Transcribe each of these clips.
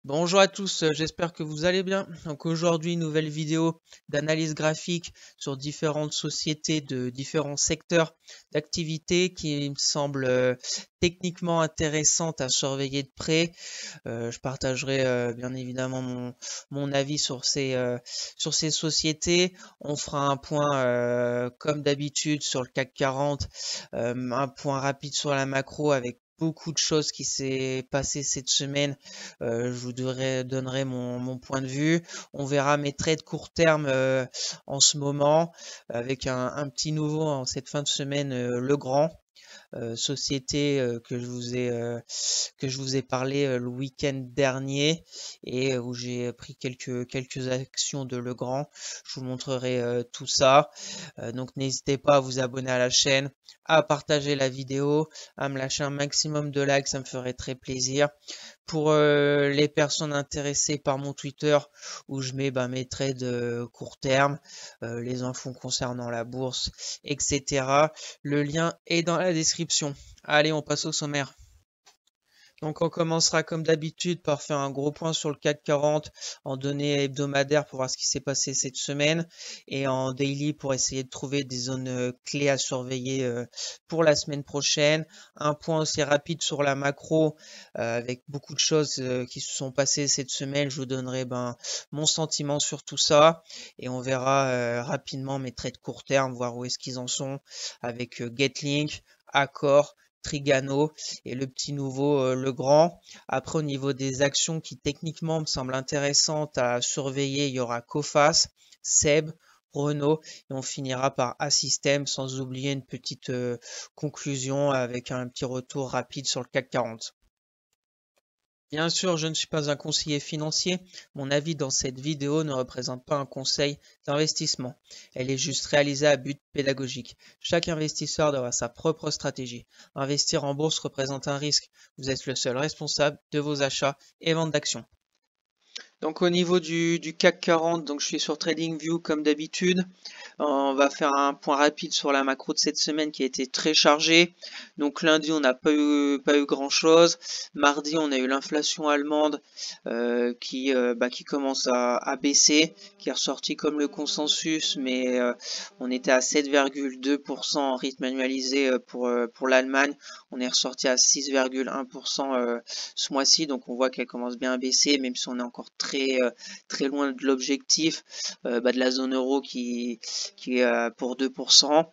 Bonjour à tous, j'espère que vous allez bien. Donc aujourd'hui, nouvelle vidéo d'analyse graphique sur différentes sociétés de différents secteurs d'activité qui me semble techniquement intéressante à surveiller de près. Je partagerai bien évidemment mon avis sur ces sociétés. On fera un point comme d'habitude sur le CAC 40, un point rapide sur la macro avec beaucoup de choses qui s'est passé cette semaine. Je vous donnerai mon point de vue. On verra mes trades court terme en ce moment avec un petit nouveau en cette fin de semaine, Legrand. Société que je vous ai parlé le week-end dernier et où j'ai pris quelques actions de Legrand. Je vous montrerai tout ça. Donc n'hésitez pas à vous abonner à la chaîne, à partager la vidéo, à me lâcher un maximum de likes, ça me ferait très plaisir. Pour les personnes intéressées par mon Twitter où je mets mes trades court terme, les infos concernant la bourse, etc. Le lien est dans la description. Allez, on passe au sommaire. Donc on commencera comme d'habitude par faire un gros point sur le CAC 40 en données hebdomadaires pour voir ce qui s'est passé cette semaine et en daily pour essayer de trouver des zones clés à surveiller pour la semaine prochaine. Un point aussi rapide sur la macro avec beaucoup de choses qui se sont passées cette semaine. Je vous donnerai mon sentiment sur tout ça et on verra rapidement mes trades court terme, voir où est-ce qu'ils en sont avec Getlink, Accor, Trigano et le petit nouveau Legrand. Après, au niveau des actions qui techniquement me semblent intéressantes à surveiller, il y aura Coface, Seb, Renault et on finira par Assystem sans oublier une petite conclusion avec un petit retour rapide sur le CAC 40. Bien sûr, je ne suis pas un conseiller financier. Mon avis dans cette vidéo ne représente pas un conseil d'investissement. Elle est juste réalisée à but pédagogique. Chaque investisseur doit avoir sa propre stratégie. Investir en bourse représente un risque. Vous êtes le seul responsable de vos achats et ventes d'actions. Donc au niveau du CAC 40, donc je suis sur TradingView comme d'habitude. On va faire un point rapide sur la macro de cette semaine qui a été très chargée. Donc lundi, on n'a pas eu grand chose. Mardi, on a eu l'inflation allemande qui commence à baisser, qui est ressorti comme le consensus, mais on était à 7,2% en rythme annualisé pour l'Allemagne. On est ressorti à 6,1% ce mois-ci, donc on voit qu'elle commence bien à baisser, même si on est encore très loin de l'objectif de la zone euro qui est pour 2%.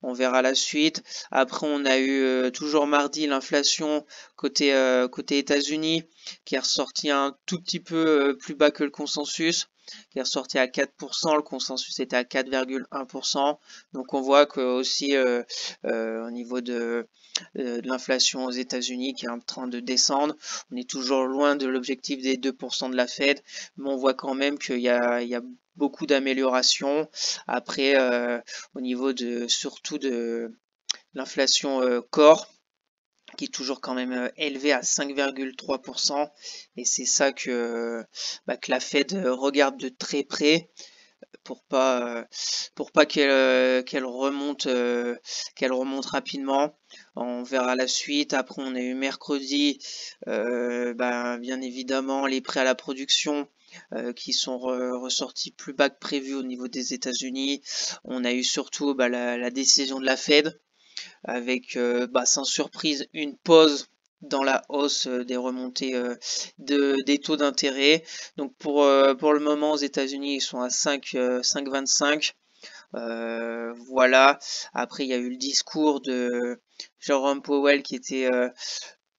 On verra la suite. Après, on a eu toujours mardi l'inflation côté États-Unis qui est ressorti un tout petit peu plus bas que le consensus, qui est ressorti à 4%. Le consensus était à 4,1%. Donc on voit que aussi au niveau de l'inflation aux États-Unis qui est en train de descendre, on est toujours loin de l'objectif des 2% de la Fed, mais on voit quand même qu'il y a beaucoup d'améliorations. Après, au niveau surtout de l'inflation core, qui est toujours quand même élevée à 5,3%, et c'est ça que la Fed regarde de très près pour pas qu'elle remonte rapidement. On verra la suite. Après, on a eu mercredi, bien évidemment, les prêts à la production qui sont ressortis plus bas que prévu au niveau des États-Unis. On a eu surtout la décision de la Fed avec sans surprise une pause dans la hausse des remontées des taux d'intérêt. Donc pour le moment aux États-Unis ils sont à 5,25. Voilà. Après il y a eu le discours de Jerome Powell qui était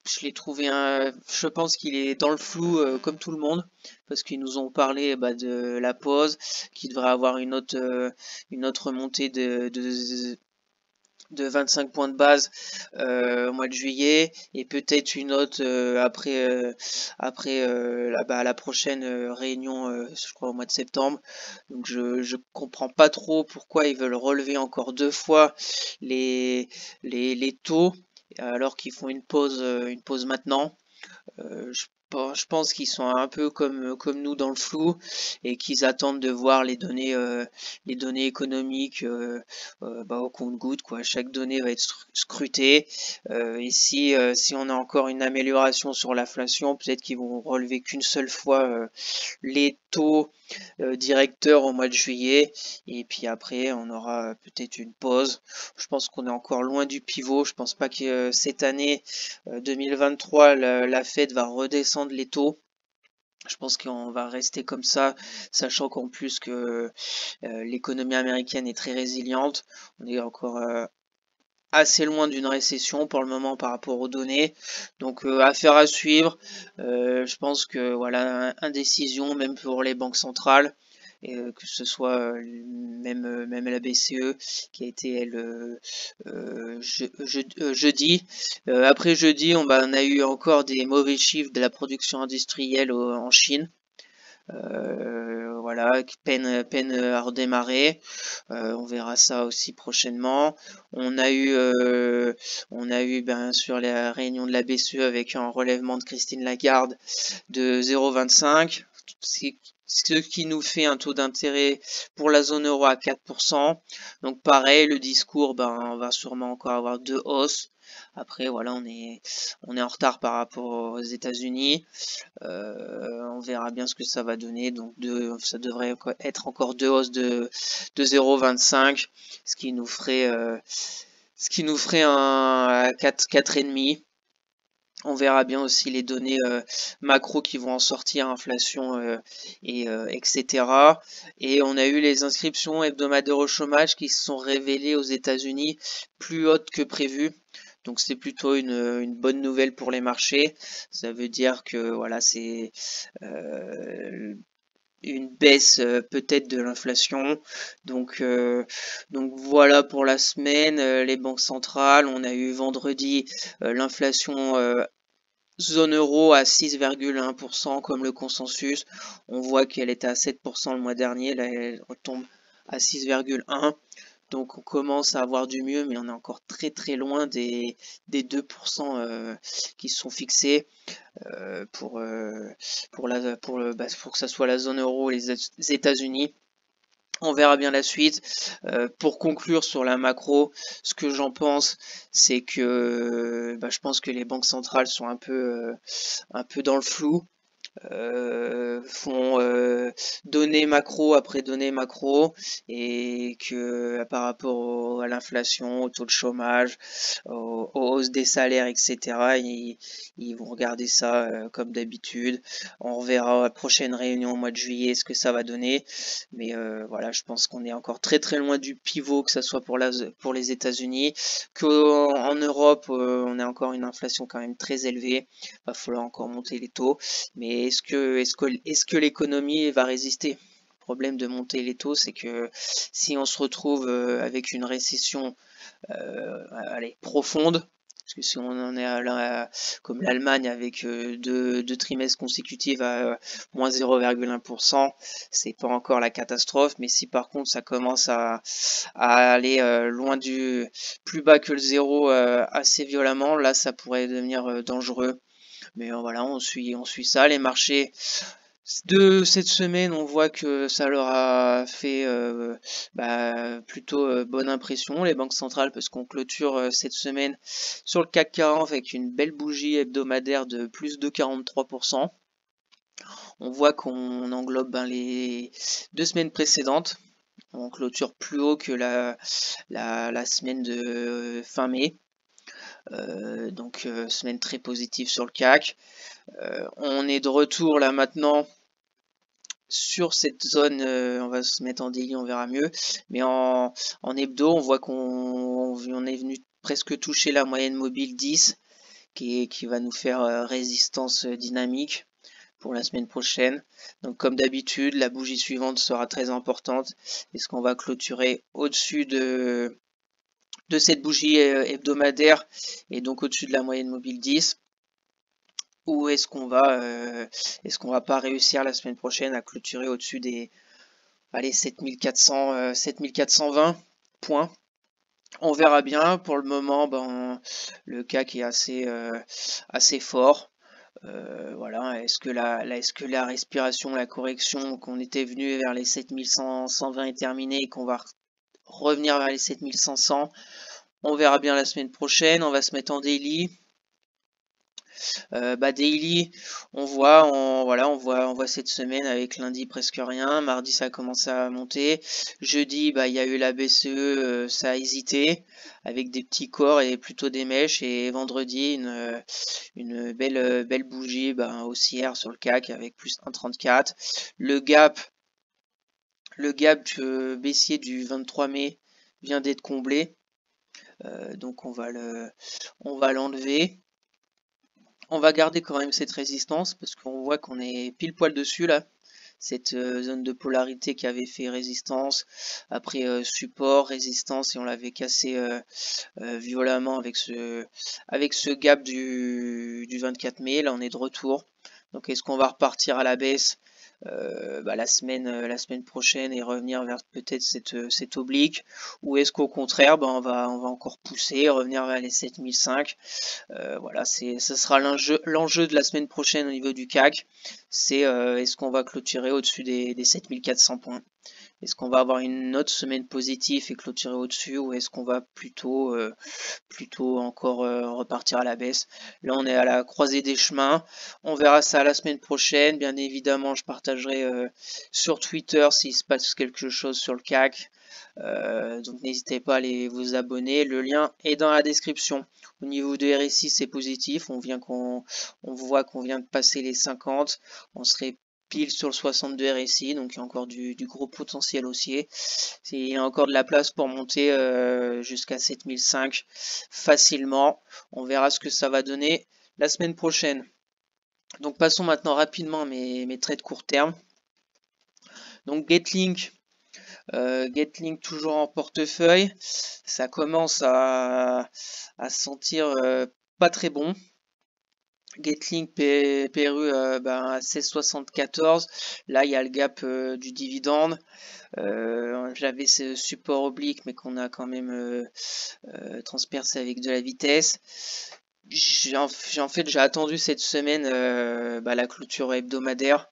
je l'ai trouvé je pense qu'il est dans le flou comme tout le monde parce qu'ils nous ont parlé de la pause qui devrait avoir une autre remontée de 25 points de base au mois de juillet et peut-être une autre après la prochaine réunion je crois au mois de septembre. Donc je comprends pas trop pourquoi ils veulent relever encore deux fois les taux alors qu'ils font une pause maintenant. je pense qu'ils sont un peu comme nous dans le flou et qu'ils attendent de voir les données économiques au compte-gouttes, quoi. Chaque donnée va être scrutée. Et si on a encore une amélioration sur l'inflation, peut-être qu'ils vont relever qu'une seule fois les taux directeurs au mois de juillet. Et puis après, on aura peut-être une pause. Je pense qu'on est encore loin du pivot. Je pense pas que cette année 2023, la Fed va redescendre les taux. Je pense qu'on va rester comme ça, sachant qu'en plus que l'économie américaine est très résiliente. On est encore assez loin d'une récession pour le moment par rapport aux données. Donc affaire à suivre. Je pense que voilà, indécision même pour les banques centrales. Et, que ce soit même la BCE qui a été elle jeudi. Après jeudi, on a eu encore des mauvais chiffres de la production industrielle en Chine. Voilà, peine à redémarrer. On verra ça aussi prochainement. On a eu bien sûr la réunion de la BCE avec un relèvement de Christine Lagarde de 0,25, ce qui nous fait un taux d'intérêt pour la zone euro à 4%. Donc pareil, le discours, on va sûrement encore avoir deux hausses. Après, voilà, on est en retard par rapport aux États-Unis. On verra bien ce que ça va donner. Donc ça devrait être encore deux hausses de 0,25, ce qui nous ferait un 4,5. On verra bien aussi les données macro qui vont en sortir, inflation etc. Et on a eu les inscriptions hebdomadaires au chômage qui se sont révélées aux États-Unis plus hautes que prévu. Donc c'est plutôt une bonne nouvelle pour les marchés. Ça veut dire que voilà, c'est une baisse peut-être de l'inflation. Donc voilà pour la semaine. Les banques centrales, on a eu vendredi l'inflation zone euro à 6,1% comme le consensus. On voit qu'elle était à 7% le mois dernier, là elle retombe à 6,1%. Donc on commence à avoir du mieux, mais on est encore très très loin des 2% qui sont fixés pour que ça soit la zone euro et les États-Unis. On verra bien la suite. Pour conclure sur la macro, ce que j'en pense, c'est que je pense que les banques centrales sont un peu dans le flou. Font données macro après données macro, et que par rapport à l'inflation, au taux de chômage, aux hausses des salaires, etc., ils vont regarder ça comme d'habitude. On reverra à la prochaine réunion au mois de juillet ce que ça va donner, mais voilà, je pense qu'on est encore très très loin du pivot, que ça soit pour les États-Unis, qu'en Europe on a encore une inflation quand même très élevée. Va falloir encore monter les taux, mais est-ce que l'économie va résister? Le problème de monter les taux, c'est que si on se retrouve avec une récession profonde, parce que si on en est comme l'Allemagne avec deux trimestres consécutifs à moins 0,1%, c'est pas encore la catastrophe. Mais si par contre ça commence à aller loin du plus bas que le zéro assez violemment, là ça pourrait devenir dangereux. Mais voilà, on suit ça. Les marchés de cette semaine, on voit que ça leur a fait plutôt bonne impression, les banques centrales, parce qu'on clôture cette semaine sur le CAC 40 avec une belle bougie hebdomadaire de plus de 43%. On voit qu'on englobe les 2 semaines précédentes. On clôture plus haut que la semaine de fin mai. Donc semaine très positive sur le CAC. On est de retour là maintenant sur cette zone, on va se mettre en daily, on verra mieux, mais en hebdo, on voit qu'on est venu presque toucher la moyenne mobile 10 qui va nous faire résistance dynamique pour la semaine prochaine. Donc comme d'habitude, la bougie suivante sera très importante. Est-ce qu'on va clôturer au-dessus de cette bougie hebdomadaire et donc au-dessus de la moyenne mobile 10, ou est-ce qu'on va pas réussir la semaine prochaine à clôturer au-dessus des 7400 7420 points? On verra bien. Pour le moment, le CAC est assez fort. Voilà, est-ce que la respiration, la correction, qu'on était venu vers les 7120 est terminée et qu'on va revenir vers les 7500? On verra bien la semaine prochaine. On va se mettre en daily. Daily, on voit cette semaine avec lundi presque rien. Mardi, ça a commencé à monter. Jeudi, il y a eu la BCE, ça a hésité avec des petits corps et plutôt des mèches. Et vendredi, une belle bougie, haussière sur le CAC avec plus 1,34. Le gap baissier du 23 mai vient d'être comblé. Donc on va l'enlever. On va garder quand même cette résistance parce qu'on voit qu'on est pile poil dessus là. Cette zone de polarité qui avait fait résistance, après support, résistance, et on l'avait cassé violemment avec ce gap du 24 mai. Là on est de retour. Donc est-ce qu'on va repartir à la baisse la semaine prochaine et revenir vers peut-être cette oblique, ou est-ce qu'au contraire on va encore pousser, revenir vers les 7005? Voilà, ce sera l'enjeu de la semaine prochaine au niveau du CAC. C'est est-ce qu'on va clôturer au-dessus des 7400 points? Est-ce qu'on va avoir une autre semaine positive et clôturer au-dessus, ou est-ce qu'on va plutôt encore repartir à la baisse? Là, on est à la croisée des chemins. On verra ça la semaine prochaine. Bien évidemment, je partagerai sur Twitter s'il se passe quelque chose sur le CAC. Donc n'hésitez pas à aller vous abonner. Le lien est dans la description. Au niveau de RSI, c'est positif. On voit qu'on vient de passer les 50. On serait pile sur le 62 RSI, donc il y a encore du gros potentiel haussier. Il y a encore de la place pour monter jusqu'à 7005 facilement. On verra ce que ça va donner la semaine prochaine. Donc passons maintenant rapidement à mes trades court terme. Donc Getlink toujours en portefeuille. Ça commence à sentir pas très bon. Getlink PRU à 16,74. Là, il y a le gap du dividende. J'avais ce support oblique, mais qu'on a quand même transpercé avec de la vitesse. J'ai attendu cette semaine la clôture hebdomadaire.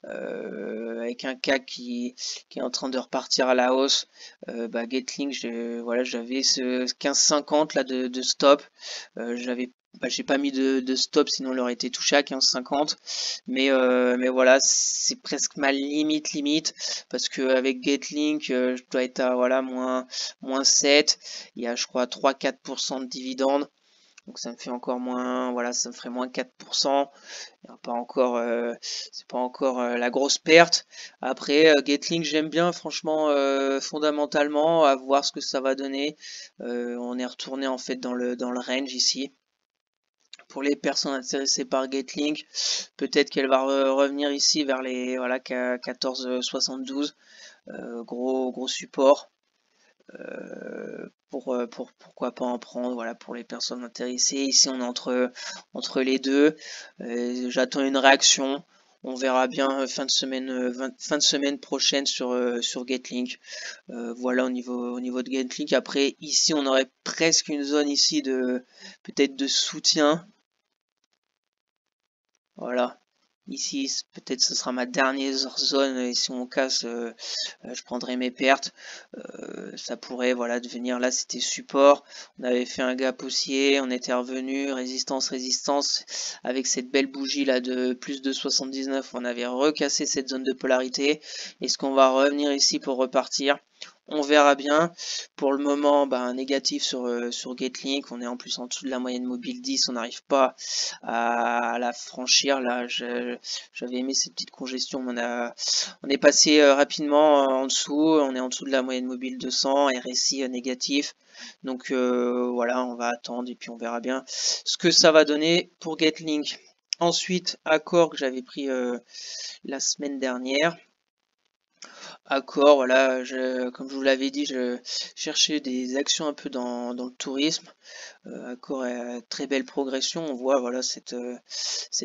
Avec un CAC qui est en train de repartir à la hausse. Getlink, j'avais ce 15,50 là de stop. J'ai pas mis de stop, sinon il aurait été touché à 15,50. Mais voilà, c'est presque ma limite, parce que avec Getlink, je dois être à moins 7. Il y a, je crois, 3-4% de dividendes. Donc ça me fait encore moins, voilà, ça me ferait moins 4%. Pas encore, c'est pas encore la grosse perte. Après, Getlink, j'aime bien, franchement, fondamentalement, à voir ce que ça va donner. On est retourné en fait dans le range ici. Pour les personnes intéressées par Getlink, peut-être qu'elle va revenir ici vers les 14,72. Gros support. Pourquoi pas en prendre, voilà, pour les personnes intéressées. Ici on est entre les deux. J'attends une réaction. On verra bien fin de semaine prochaine sur Getlink. Voilà au niveau de Getlink. Après ici on aurait presque une zone ici de peut-être de soutien. Voilà. Ici, peut-être ce sera ma dernière zone, et si on casse, je prendrai mes pertes. Ça pourrait, voilà, devenir, là c'était support. On avait fait un gap haussier, on était revenu, résistance, avec cette belle bougie là de plus de 79. On avait recassé cette zone de polarité. Est-ce qu'on va revenir ici pour repartir? On verra bien. Pour le moment, négatif sur Getlink. On est en plus en dessous de la moyenne mobile 10. On n'arrive pas à la franchir. Là, j'avais aimé cette petite congestion. On est passé rapidement en dessous. On est en dessous de la moyenne mobile 200. RSI négatif. Donc voilà, on va attendre et puis on verra bien ce que ça va donner pour Getlink. Ensuite, Accor que j'avais pris la semaine dernière. Accor, voilà, comme je vous l'avais dit, je cherchais des actions un peu dans le tourisme. Accor a très belle progression. On voit, voilà, cette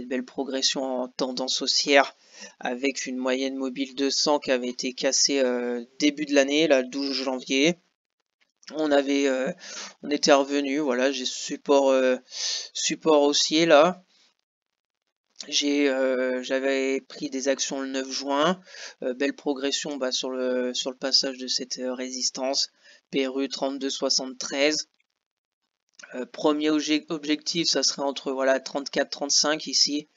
belle progression en tendance haussière avec une moyenne mobile 200 qui avait été cassée début de l'année, le 12 janvier. On était revenu, voilà, j'ai support haussier là. J'avais pris des actions le 9 juin, belle progression sur le passage de cette résistance, PRU 32,73. Premier objectif, ça serait entre voilà 34-35 ici.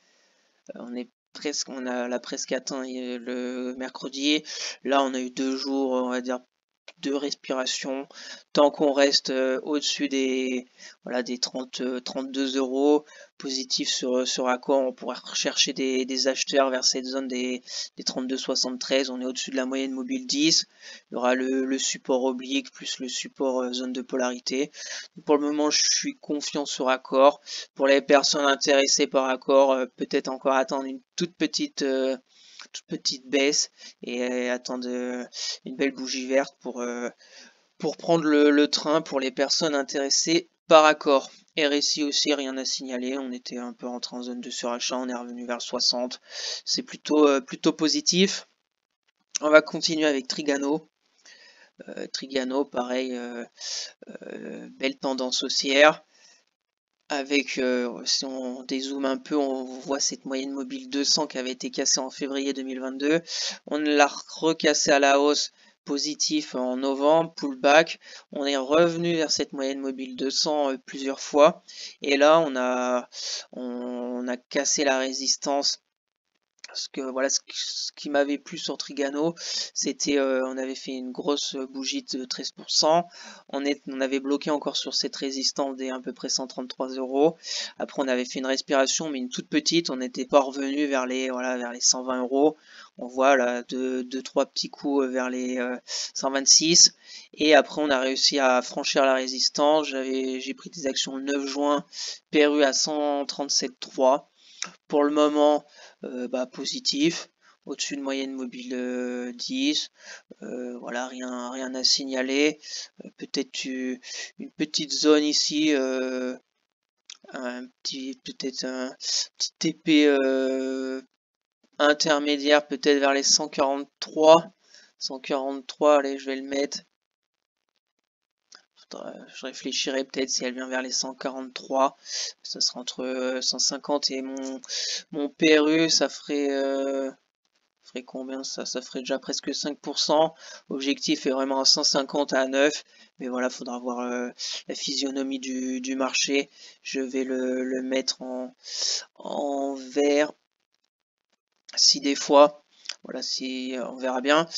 On a presque atteint le mercredi. Là, on a eu 2 jours, on va dire, de respiration. Tant qu'on reste au-dessus des 32 euros positifs sur Accor, on pourrait rechercher des acheteurs vers cette zone des 32,73. On est au-dessus de la moyenne mobile 10. Il y aura le support oblique plus le support zone de polarité. Pour le moment, je suis confiant sur Accor. Pour les personnes intéressées par Accor, peut-être encore attendre une toute petite baisse et attendre une belle bougie verte pour prendre le train pour les personnes intéressées par Accor. RSI aussi, rien à signaler. On était un peu rentré en zone de surachat, on est revenu vers 60. C'est plutôt positif. On va continuer avec Trigano. Trigano, pareil, belle tendance haussière. Avec, si on dézoome un peu, on voit cette moyenne mobile 200 qui avait été cassée en février 2022. On l'a recassée à la hausse, positif en novembre, pullback. On est revenu vers cette moyenne mobile 200 plusieurs fois. Et là, on a cassé la résistance. Parce que voilà, ce qui m'avait plu sur Trigano, c'était on avait fait une grosse bougie de 13%. On avait bloqué encore sur cette résistance des à peu près 133 euros. Après, on avait fait une respiration, mais une toute petite. On n'était pas revenu vers les 120 euros. On voit là deux trois petits coups vers les 126. Et après, on a réussi à franchir la résistance. J'ai pris des actions le 9 juin, PRU à 137,3. Pour le moment, positif, au-dessus de moyenne mobile 10. Voilà, rien à signaler. Peut-être une petite zone ici, peut-être un petit TP intermédiaire, peut-être vers les 143. 143, allez, je vais le mettre. Je réfléchirai peut-être si elle vient vers les 143. Ça sera entre 150 et mon PRU, ça ferait combien ça? Ça ferait déjà presque 5%. Objectif est vraiment à 150 à 9. Mais voilà, faudra voir la physionomie du marché. Je vais le mettre en vert. Si des fois, voilà, si on verra bien.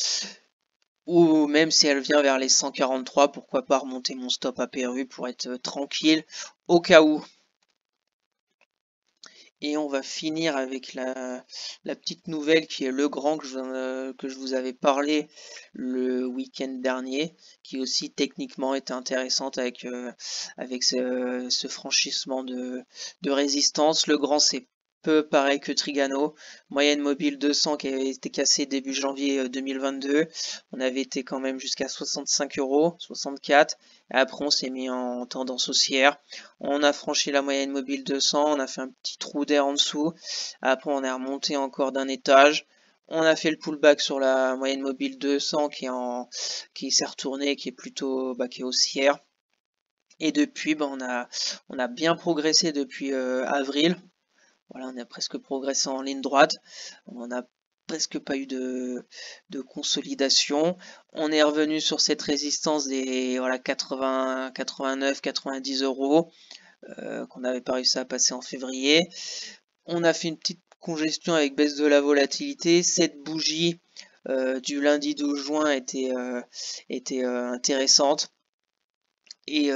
Ou même si elle vient vers les 143, pourquoi pas remonter mon stop à PRU pour être tranquille au cas où. Et on va finir avec la petite nouvelle qui est Legrand que je vous avais parlé le week-end dernier, qui aussi techniquement était intéressante avec ce franchissement de résistance. Legrand, c'est peu pareil que Trigano. Moyenne mobile 200 qui avait été cassée début janvier 2022. On avait été quand même jusqu'à 65 euros, 64. Et après, on s'est mis en tendance haussière. On a franchi la moyenne mobile 200. On a fait un petit trou d'air en dessous. Après, on est remonté encore d'un étage. On a fait le pullback sur la moyenne mobile 200 qui s'est retourné, qui est plutôt qui est haussière. Et depuis, on a bien progressé depuis avril. Voilà, on a presque progressé en ligne droite. On n'a presque pas eu de consolidation. On est revenu sur cette résistance des 80, 89, 90 euros qu'on n'avait pas réussi à passer en février. On a fait une petite congestion avec baisse de la volatilité. Cette bougie du lundi 12 juin était intéressante. Et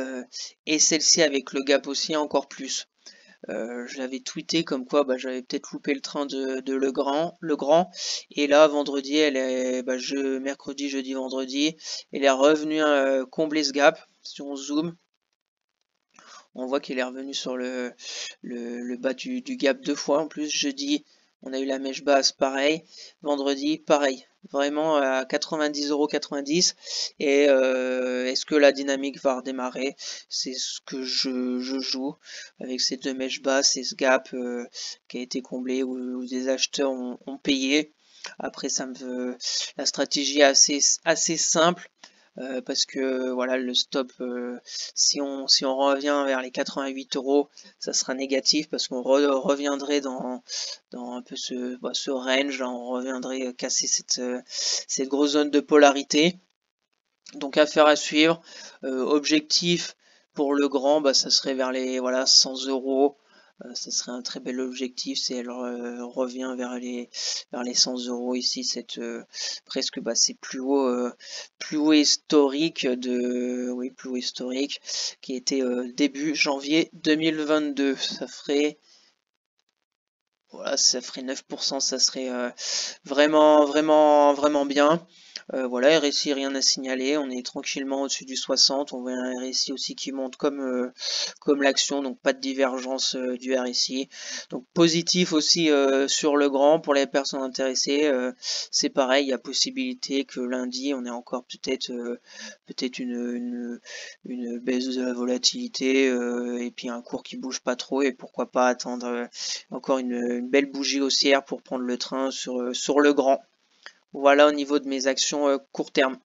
celle-ci avec le gap aussi encore plus. Je l'avais tweeté comme quoi j'avais peut-être loupé le train de Legrand. Et là, vendredi, elle est mercredi, jeudi, vendredi, elle est revenue combler ce gap. Si on zoome, on voit qu'elle est revenue sur le bas du gap 2 fois. En plus, jeudi, on a eu la mèche basse, pareil. Vendredi, pareil. Vraiment à 90,90 €. Et est-ce que la dynamique va redémarrer? C'est ce que je joue avec ces deux mèches basses et ce gap qui a été comblé où des acheteurs ont payé. Après, la stratégie est assez simple. parce que voilà, le stop, si on revient vers les 88 €, ça sera négatif parce qu'on reviendrait dans un peu ce range, là, on reviendrait casser cette grosse zone de polarité. Donc affaire à suivre. Objectif pour le grand, bah, ça serait vers les 100 €. Ça serait un très bel objectif si elle revient vers les 100 € ici. Presque, bah, c'est plus haut historique plus haut historique qui était début janvier 2022. Ça ferait 9%, ça serait vraiment bien. Voilà, RSI, rien à signaler, on est tranquillement au-dessus du 60, on voit un RSI aussi qui monte comme l'action, donc pas de divergence du RSI. Donc positif aussi sur le grand pour les personnes intéressées, c'est pareil, il y a possibilité que lundi on ait encore peut-être une baisse de la volatilité et puis un cours qui bouge pas trop et pourquoi pas attendre encore une belle bougie haussière pour prendre le train sur le grand. Voilà au niveau de mes actions court terme.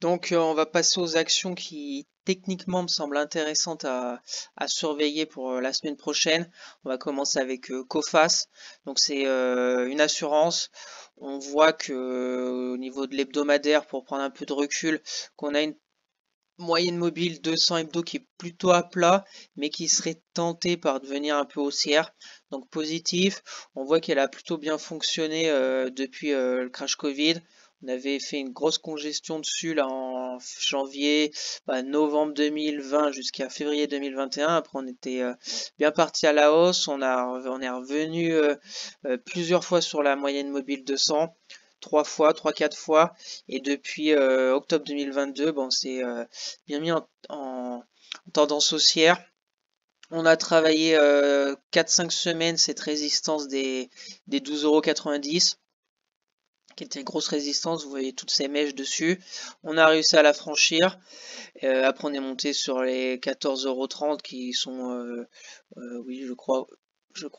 Donc on va passer aux actions qui techniquement me semblent intéressantes à surveiller pour la semaine prochaine. On va commencer avec Coface. Donc c'est une assurance. On voit que au niveau de l'hebdomadaire, pour prendre un peu de recul, qu'on a une moyenne mobile 200 hebdo qui est plutôt à plat, mais qui serait tentée par devenir un peu haussière. Donc positif, on voit qu'elle a plutôt bien fonctionné depuis le crash Covid. On avait fait une grosse congestion dessus là en janvier, novembre 2020 jusqu'à février 2021. Après, on était bien parti à la hausse. On est revenu plusieurs fois sur la moyenne mobile 200. 3-4 fois, et depuis octobre 2022, bon, c'est bien mis en tendance haussière. On a travaillé 4-5 semaines cette résistance des 12,90 €, qui était une grosse résistance, vous voyez toutes ces mèches dessus. On a réussi à la franchir. Après, on est monté sur les 14,30 € qui sont, oui, je crois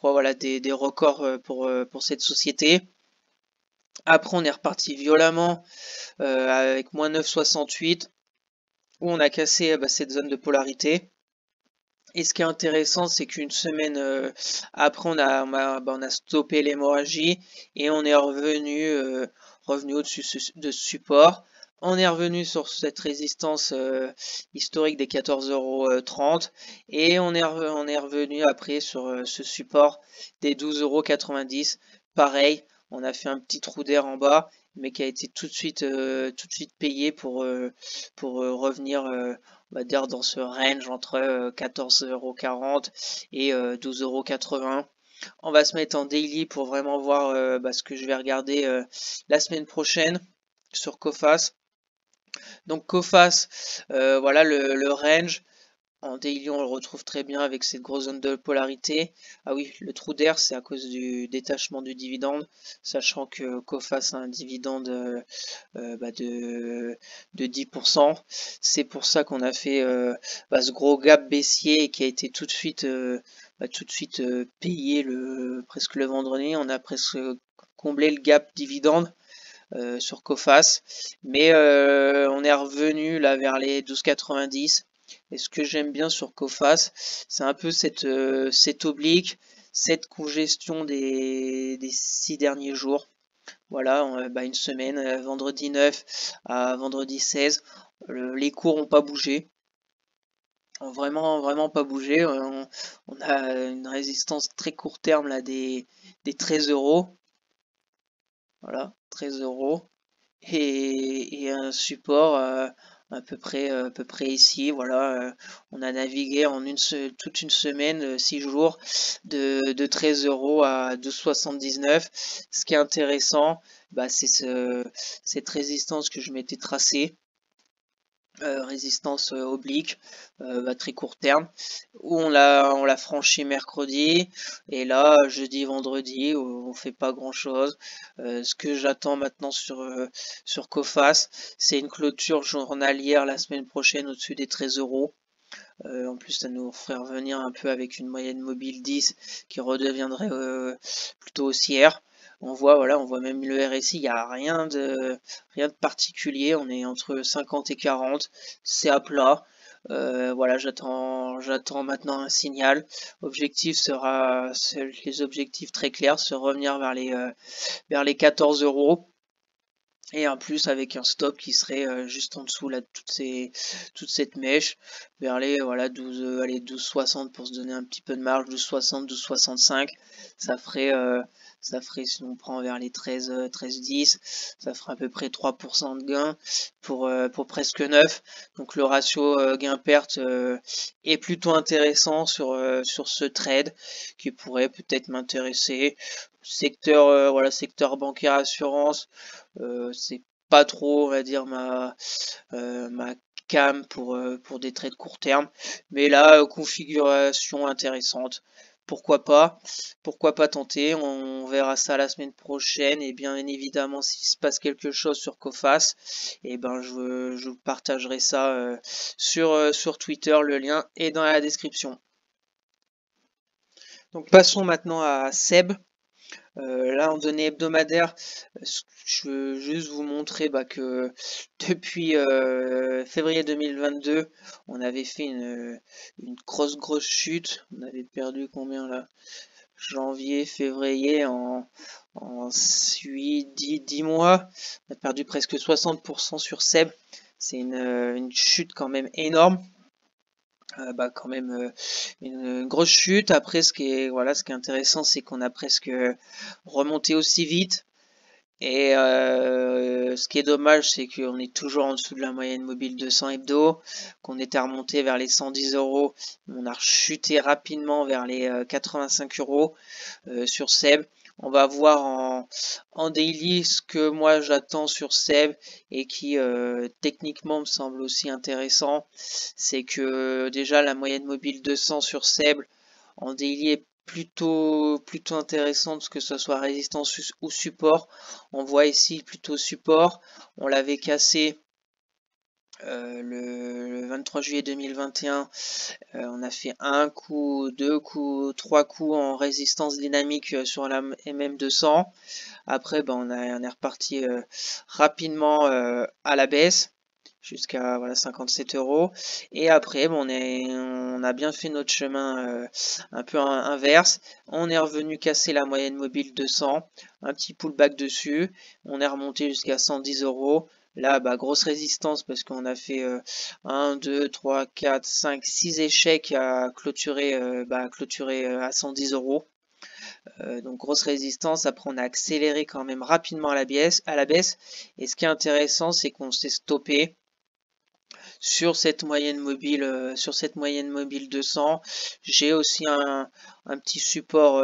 voilà, des records pour cette société. Après, on est reparti violemment avec moins 9,68 où on a cassé cette zone de polarité. Et ce qui est intéressant, c'est qu'une semaine après, on a stoppé l'hémorragie et on est revenu au-dessus de ce support. On est revenu sur cette résistance historique des 14,30 € et on est revenu après sur ce support des 12,90 €. Pareil, on a fait un petit trou d'air en bas, mais qui a été tout de suite payé pour revenir, on va dire, dans ce range entre 14,40 € et 12,80 €. On va se mettre en daily pour vraiment voir ce que je vais regarder la semaine prochaine sur Coface. Donc Coface, voilà le range. En daily, on le retrouve très bien avec cette grosse zone de polarité. Ah oui, le trou d'air, c'est à cause du détachement du dividende, sachant que Coface a un dividende de 10%. C'est pour ça qu'on a fait ce gros gap baissier qui a été tout de suite payé presque le vendredi. On a presque comblé le gap dividende sur Coface, mais on est revenu là vers les 12,90. Et ce que j'aime bien sur Coface, c'est un peu cette oblique, cette congestion des 6 derniers jours. Voilà, une semaine, vendredi 9 à vendredi 16, les cours n'ont pas bougé. Ont vraiment pas bougé. On a une résistance très court terme là des 13 €. Voilà, 13 € et un support à peu près ici. Voilà, on a navigué en toute une semaine, 6 jours, de 13 € à 12,79 €. Ce qui est intéressant, c'est cette résistance que je m'étais tracée. Résistance oblique, très court terme, où on l'a franchi mercredi, et là jeudi vendredi on fait pas grand chose. Ce que j'attends maintenant sur Coface, c'est une clôture journalière la semaine prochaine au-dessus des 13 €. En plus, ça nous ferait revenir un peu avec une moyenne mobile 10 qui redeviendrait plutôt haussière. On voit, voilà, on voit même le RSI, il n'y a rien de particulier, on est entre 50 et 40, c'est à plat. Voilà, j'attends maintenant un signal. Les objectifs très clairs, se revenir vers les 14 euros. Et en plus avec un stop qui serait juste en dessous là de toute cette mèche vers les voilà 12,60 pour se donner un petit peu de marge, 12,60, 12,65. Ça ferait si on prend vers les 13,10, ça ferait à peu près 3% de gain pour presque 9. Donc le ratio gain-perte est plutôt intéressant sur ce trade qui pourrait peut-être m'intéresser. Secteur bancaire assurance, c'est pas trop, on va dire, ma cam pour des trades court terme. Mais là, configuration intéressante. Pourquoi pas? Pourquoi pas tenter? On verra ça la semaine prochaine. Et bien évidemment, s'il se passe quelque chose sur Coface, et ben je vous partagerai ça sur Twitter. Le lien est dans la description. Donc passons maintenant à Seb. Là, en données hebdomadaires, je veux juste vous montrer que depuis février 2022, on avait fait une grosse chute. On avait perdu combien là? Janvier, février, en 10 mois. On a perdu presque 60% sur Seb. C'est une chute quand même énorme. Quand même une grosse chute. Après, ce qui est intéressant, c'est qu'on a presque remonté aussi vite. Et ce qui est dommage, c'est qu'on est toujours en dessous de la moyenne mobile 200 hebdo, qu'on était remonté vers les 110 euros. On a chuté rapidement vers les 85 euros sur Seb. On va voir en daily ce que moi j'attends sur Seb et qui techniquement me semble aussi intéressant. C'est que déjà la moyenne mobile 200 sur Seb en daily est plutôt intéressante, que ce soit résistance ou support. On voit ici plutôt support. On l'avait cassé le 23 juillet 2021. On a fait un coup, deux coups, trois coups en résistance dynamique sur la MM200. Après, on est reparti rapidement à la baisse jusqu'à 57 euros. Et après, on a bien fait notre chemin un peu inverse. On est revenu casser la moyenne mobile 200, un petit pullback dessus. On est remonté jusqu'à 110 euros. Là, grosse résistance parce qu'on a fait 1, 2, 3, 4, 5, 6 échecs à clôturer, à 110 euros. Donc grosse résistance. Après, on a accéléré quand même rapidement à la baisse. Et ce qui est intéressant, c'est qu'on s'est stoppé sur cette moyenne mobile 200. J'ai aussi un petit support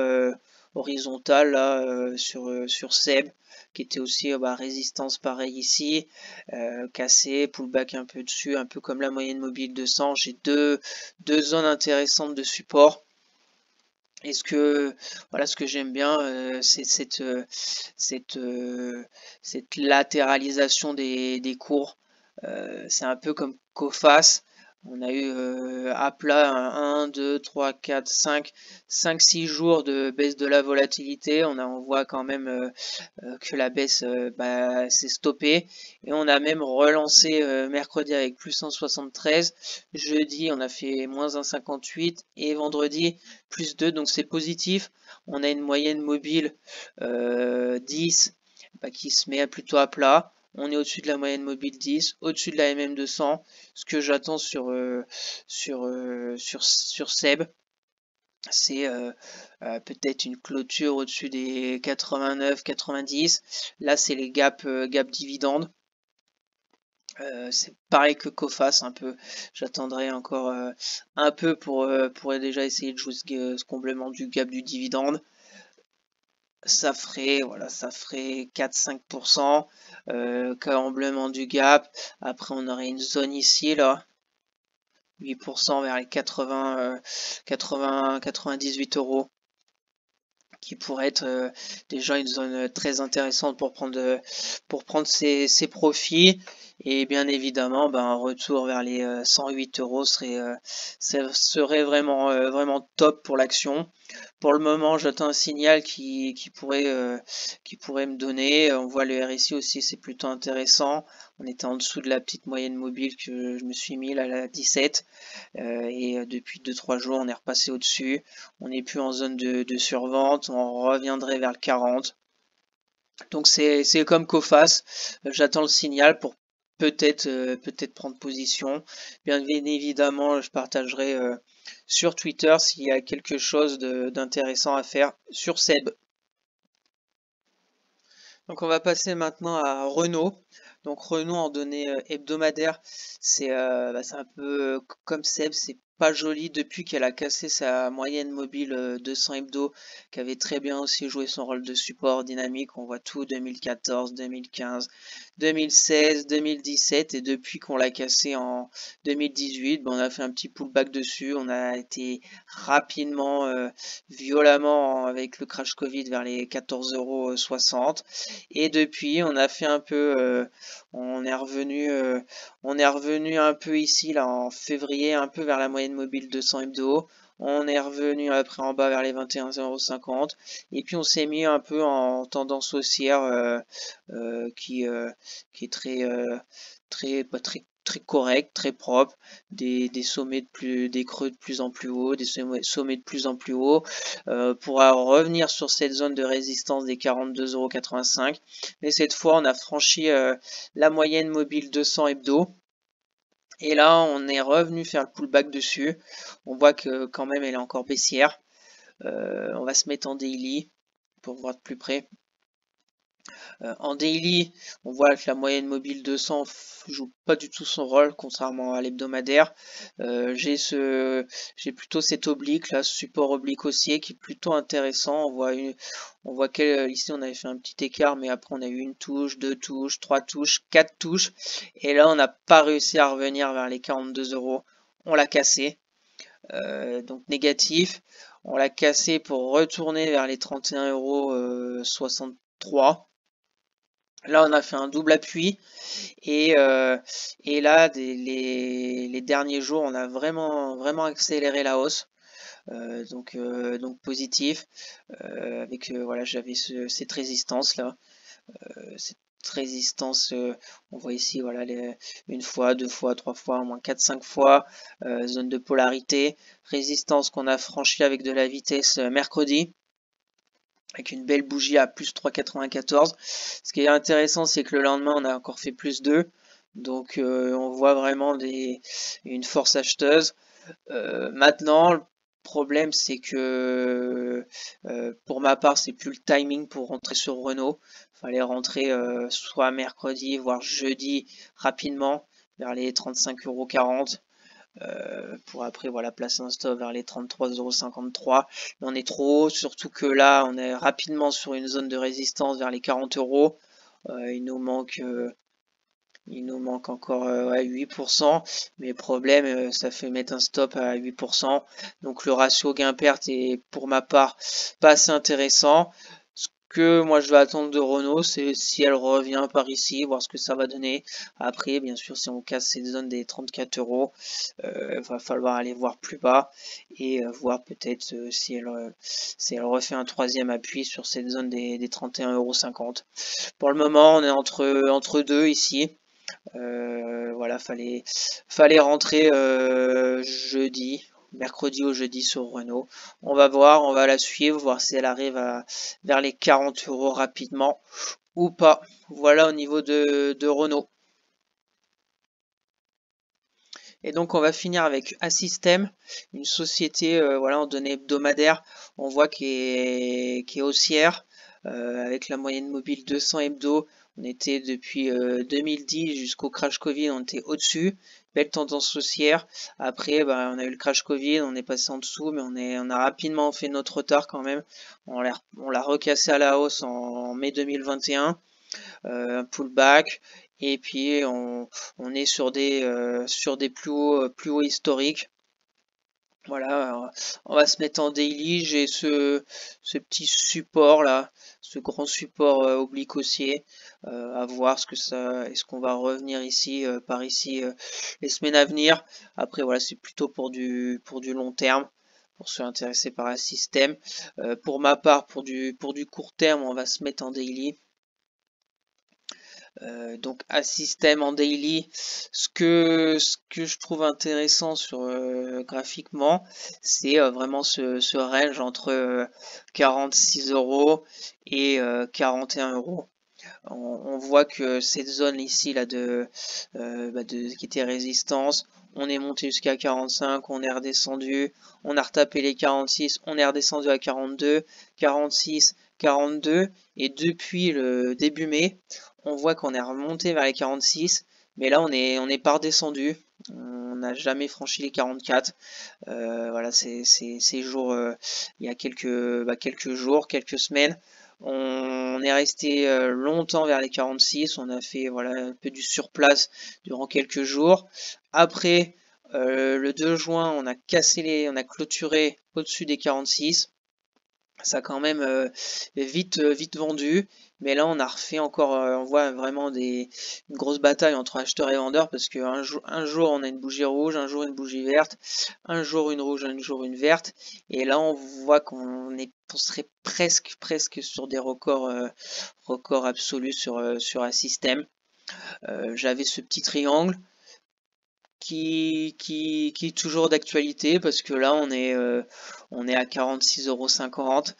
horizontal là sur Seb qui était aussi résistance pareil ici, cassé, pullback un peu dessus, un peu comme la moyenne mobile 200. J'ai deux zones intéressantes de support. Et ce que j'aime bien, c'est cette latéralisation des cours. C'est un peu comme Coface. On a eu à plat 1, 2, 3, 4, 5, 6 jours de baisse de la volatilité. On voit quand même que la baisse s'est stoppée. Et on a même relancé mercredi avec plus 173. Jeudi, on a fait moins 1,58. Et vendredi, plus 2. Donc c'est positif. On a une moyenne mobile 10 qui se met plutôt à plat. On est au-dessus de la moyenne mobile 10, au-dessus de la MM200. Ce que j'attends sur Seb, c'est peut-être une clôture au-dessus des 89, 90. Là, c'est les gap dividendes. C'est pareil que Coface un peu. J'attendrai encore un peu pour déjà essayer de jouer ce comblement du gap du dividende. Ça ferait 4-5%, comblement du gap. Après, on aurait une zone ici, là, 8% vers les 98 euros, qui pourrait être déjà une zone très intéressante pour prendre ses profits. Et bien évidemment, un retour vers les 108 euros serait vraiment top pour l'action. Pour le moment, j'attends un signal qui pourrait me donner. On voit le RSI aussi, c'est plutôt intéressant. On était en dessous de la petite moyenne mobile que je me suis mis là, à la 17. Et depuis 2-3 jours, on est repassé au-dessus. On n'est plus en zone de survente. On reviendrait vers le 40. Donc c'est comme Coface. J'attends le signal pour peut-être prendre position. Bien évidemment, je partagerai sur Twitter s'il y a quelque chose d'intéressant à faire sur Seb. Donc on va passer maintenant à Renault. Donc Renault en données hebdomadaires, c'est un peu comme Seb, c'est pas joli depuis qu'elle a cassé sa moyenne mobile 200 hebdo, qui avait très bien aussi joué son rôle de support dynamique. On voit tout 2014, 2015, 2016, 2017 et depuis qu'on l'a cassé en 2018, on a fait un petit pullback dessus. On a été rapidement, violemment avec le crash Covid vers les 14,60 € et depuis on a fait un peu, on est revenu un peu ici là en février, un peu vers la moyenne mobile 200 hebdo. On est revenu après en bas vers les 21,50 € et puis on s'est mis un peu en tendance haussière qui est très correct, très propre, des sommets des creux de plus en plus haut, des sommets de plus en plus haut, pour revenir sur cette zone de résistance des 42,85 €. Mais cette fois, on a franchi la moyenne mobile 200 hebdo. Et là, on est revenu faire le pullback dessus. On voit que quand même, elle est encore baissière. On va se mettre en daily pour voir de plus près. En daily, on voit que la moyenne mobile 200 joue pas du tout son rôle, contrairement à l'hebdomadaire. J'ai plutôt cet oblique là, ce support oblique haussier qui est plutôt intéressant. On voit ici on avait fait un petit écart, mais après on a eu une touche, deux touches, trois touches, quatre touches, et là on n'a pas réussi à revenir vers les 42 €. On l'a cassé, donc négatif. On l'a cassé pour retourner vers les 31,63 €. Là, on a fait un double appui et là, les derniers jours, on a vraiment accéléré la hausse. Donc positif. Avec voilà, j'avais cette résistance là, cette résistance. On voit ici voilà une fois, deux fois, trois fois, au moins 4-5 fois. Zone de polarité. Résistance qu'on a franchie avec de la vitesse mercredi, avec une belle bougie à plus 3,94. Ce qui est intéressant, c'est que le lendemain, on a encore fait plus 2. Donc on voit vraiment une force acheteuse. Maintenant, le problème, c'est que pour ma part, c'est plus le timing pour rentrer sur Renault. Il fallait rentrer soit mercredi, voire jeudi rapidement, vers les 35,40 €. Pour après voilà placer un stop vers les 33,53 €. On est trop haut, surtout que là on est rapidement sur une zone de résistance vers les 40 €. Il nous manque encore 8%, mais problème, ça fait mettre un stop à 8%. Donc le ratio gain-perte est pour ma part pas assez intéressant. Ce que moi je vais attendre de Renault, c'est si elle revient par ici, voir ce que ça va donner. Après, bien sûr, si on casse cette zone des 34 €, va falloir aller voir plus bas et voir peut-être si elle refait un troisième appui sur cette zone des 31,50 €. Pour le moment, on est entre deux ici. Voilà, fallait rentrer mercredi ou jeudi sur Renault. On va voir, on va la suivre, voir si elle arrive vers les 40 € rapidement ou pas. Voilà au niveau de Renault. Et donc on va finir avec Assystem, une société voilà, en données hebdomadaires. On voit qui est haussière, avec la moyenne mobile 200 hebdo. On était depuis 2010 jusqu'au crash Covid, on était au-dessus. Belle tendance haussière. Après, on a eu le crash Covid, on est passé en dessous, mais on a rapidement fait notre retard quand même. On l'a recassé à la hausse en mai 2021. Un pullback, et puis on est sur des plus hauts historiques. Voilà, on va se mettre en daily. J'ai ce petit support là, ce grand support oblique haussier, à voir est-ce qu'on va revenir ici par ici les semaines à venir. Après voilà, c'est plutôt pour du long terme. pour ceux intéressés par un système. Pour ma part, pour du court terme, on va se mettre en daily. Donc à système en daily, ce que je trouve intéressant sur graphiquement, c'est vraiment ce range entre 46 € et 41 €. On voit que cette zone ici là qui était résistance, on est monté jusqu'à 45, on est redescendu, on a retapé les 46, on est redescendu à 42, 46, 42, et depuis le début mai, on voit qu'on est remonté vers les 46, mais là on est pas redescendu. On n'a jamais franchi les 44. Voilà, ces jours, il y a quelques jours, quelques semaines. On est resté longtemps vers les 46, on a fait voilà un peu du surplace durant quelques jours. Après le 2 juin, on a clôturé au-dessus des 46. Ça a quand même vite vendu, mais là on a refait encore, on voit vraiment une grosse bataille entre acheteurs et vendeurs, parce que un jour on a une bougie rouge, un jour une bougie verte, un jour une rouge, un jour une verte, et là on voit on serait presque sur des records absolus sur un système. J'avais ce petit triangle qui est toujours d'actualité, parce que là on est à 46,50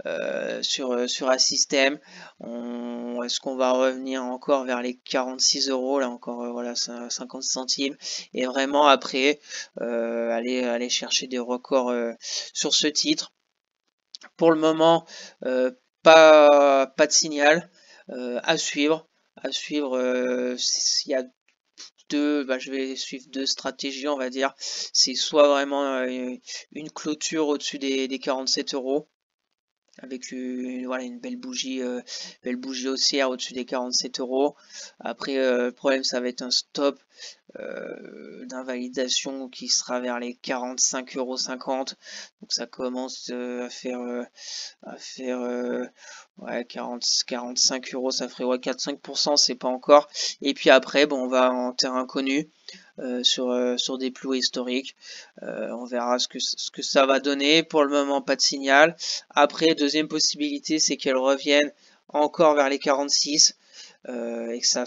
€ sur un système. Est-ce qu'on va revenir encore vers les 46 € là encore, voilà, 50 centimes, et vraiment après aller chercher des records sur ce titre. Pour le moment, pas de signal à suivre. Il y a je vais suivre deux stratégies, on va dire. C'est soit vraiment une clôture au-dessus des 47 € avec une belle bougie haussière au-dessus des 47 €. Après, le problème, ça va être un stop d'invalidation qui sera vers les 45,50 €. Donc ça commence à faire ouais, 45 €, ça ferait 4-5%, c'est pas encore. Et puis après, bon, on va en terrain connu sur des plus hauts historiques. On verra ce que ça va donner. Pour le moment, pas de signal. Après, deuxième possibilité, c'est qu'elle revienne encore vers les 46 et que ça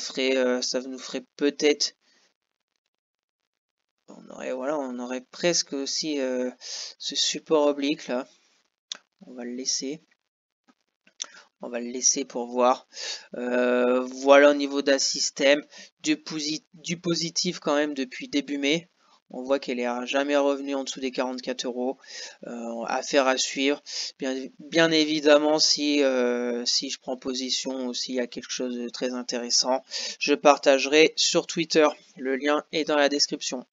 nous ferait peut-être, on aurait presque aussi ce support oblique là. On va le laisser. On va le laisser pour voir. Voilà au niveau d'un système. Du positif quand même depuis début mai. On voit qu'elle est jamais revenue en dessous des 44 €. Affaire à suivre. Bien évidemment, si je prends position ou s'il y a quelque chose de très intéressant, je partagerai sur Twitter. Le lien est dans la description.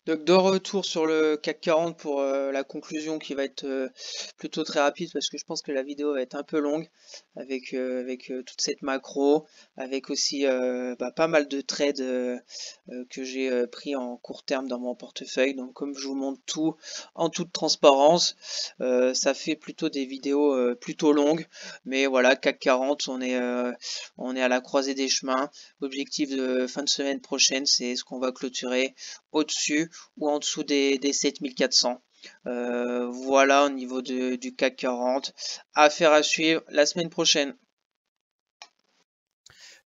Donc de retour sur le CAC 40 pour la conclusion, qui va être plutôt très rapide, parce que je pense que la vidéo va être un peu longue avec toute cette macro, avec aussi pas mal de trades que j'ai pris en court terme dans mon portefeuille. Donc comme je vous montre tout en toute transparence, ça fait plutôt des vidéos plutôt longues, mais voilà, CAC 40, on est à la croisée des chemins. L'objectif de fin de semaine prochaine, c'est ce qu'on va clôturer au-dessus ou en dessous des 7400. Voilà au niveau du CAC 40. Affaire à suivre la semaine prochaine.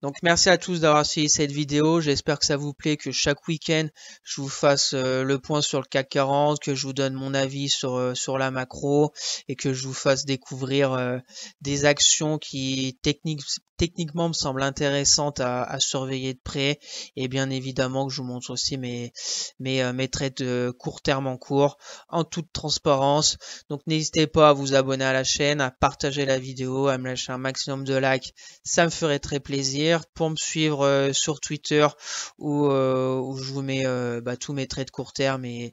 Donc merci à tous d'avoir suivi cette vidéo, j'espère que ça vous plaît, que chaque week-end je vous fasse le point sur le CAC 40, que je vous donne mon avis sur la macro, et que je vous fasse découvrir des actions qui techniquement me semblent intéressantes à surveiller de près, et bien évidemment que je vous montre aussi mes trades de court terme en cours en toute transparence. Donc n'hésitez pas à vous abonner à la chaîne, à partager la vidéo, à me lâcher un maximum de likes, ça me ferait très plaisir. Pour me suivre sur Twitter, où je vous mets tous mes trades court terme, et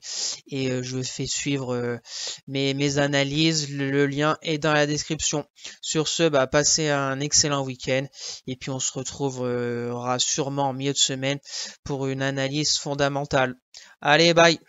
je fais suivre mes analyses. Le lien est dans la description. Sur ce, passez un excellent week-end, et puis on se retrouvera sûrement en milieu de semaine pour une analyse fondamentale. Allez, bye!